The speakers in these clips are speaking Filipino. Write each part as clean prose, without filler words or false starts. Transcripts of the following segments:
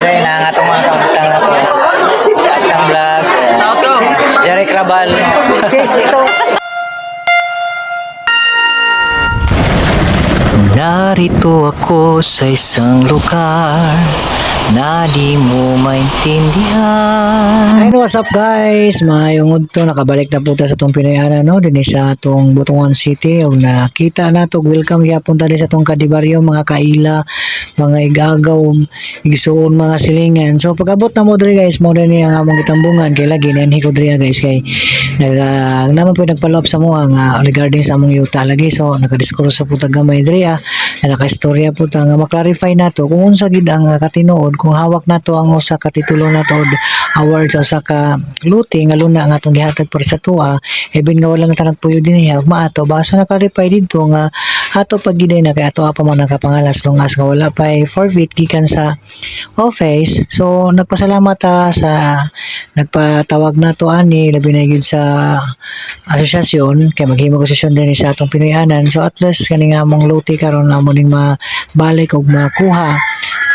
Kaya na nga itong mga kabutang na po. Atang vlog. Jerry Crabal. Narito ako sa isang lugar na di mo maintindihan. Hey, what's up guys? Mayong to nakabalik na po ta sa itong Pinoy-ana no din sa atong Butuan City ug nakita na to welcome gyapon ta din sa atong Kadibaryo mga kaila, mga igagaw, igsuon mga silingan. So pag-abot na mo diri guys, mo ni ang among gitambungan kay lagi nanhi ko diri guys kay naman po nagpalop sa mo nga regarding sa among yuta lagi. So nakadiskurso po ta gamay diri naka-istorya po ta nga ma-clarify nato kung unsa gid ang katinuod kung hawak nato ang usa ka titulo nato award sa usa ka luti nga luna nga atong gihatag para sa tuwa even nga wala na tanang puyo dinhi maato baso na clarify dito nga ato pag giday na kay ato pa man nakapangalas long as nga wala pa forfeit gikan sa office. So nagpasalamat ta sa nagpatawag nato ani labi na gyud sa asosyasyon kay maghimo ko sesyon din sa atong Pinoy-anan. So at least kani nga among luti karon na mo ning mabalik og makuha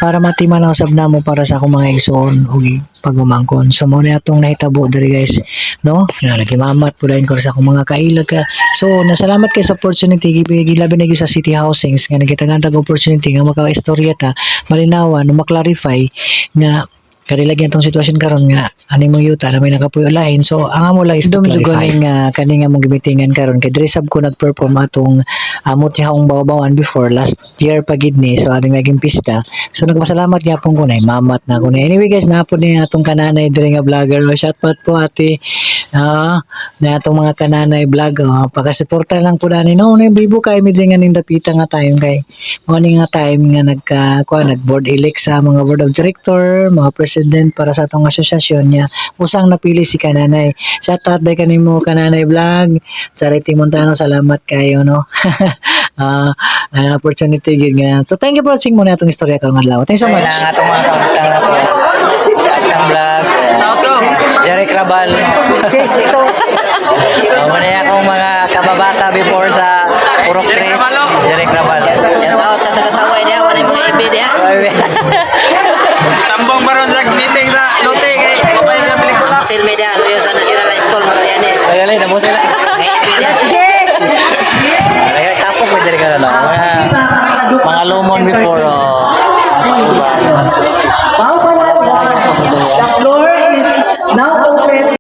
para matiman ang usab namo para sa akong mga igsoon ug pagumangkon. So mo na atong nahitabo diri guys no lagi mamat pulain ko sa akong mga kailag ka. So nasalamat kay sa opportunity gilabi na gyud sa City Housings nga nagitagantag opportunity nga maka-istorya ta malinawan no maklarify nga kadi lagi itong sitwasyon karon nga ani mo yuta na may nakapuyo lain. So ang amo lang is dom jugoning kani nga mong gimitingan karon kay diri sab ko nagperform atong mutihang bawabawan before last year pa gid ni. So ating naging pista. So nagpasalamat gyapon ko nay mamat na ko na. Anyway guys, naapod ni atong kananay diri nga vlogger. Shout out po ate na atong mga kananay vlog. Pakasuporta lang po dani no na bibo kay mi diri nga ning dapita nga time kay mo ni nga time nga nag board elect sa mga board of director, mga president para sa atong asosyasyon niya usang napili si kananay. Shout out day kanimo kananay vlog. Charity Montano, salamat kayo no. Opportunity yun nga. So thank you for watching muna itong istorya karong adlaw. Thanks so much. Kaya na nga itong mga kabutang na po. Atang vlog. Jerry Crabal. Muna akong mga kababata before sa Purok Chris. Jerry Crabal. Shout out sa taga-Taway diha, wala mga ibi diha. Tambong baron sa meeting sa lote kay mobile na pelikula. Social media, luyo sa National High School Magallanes. Sayali na mo sila. Mga ibi diha. Tapos mo diri ka na. Mga lumon before. Now open.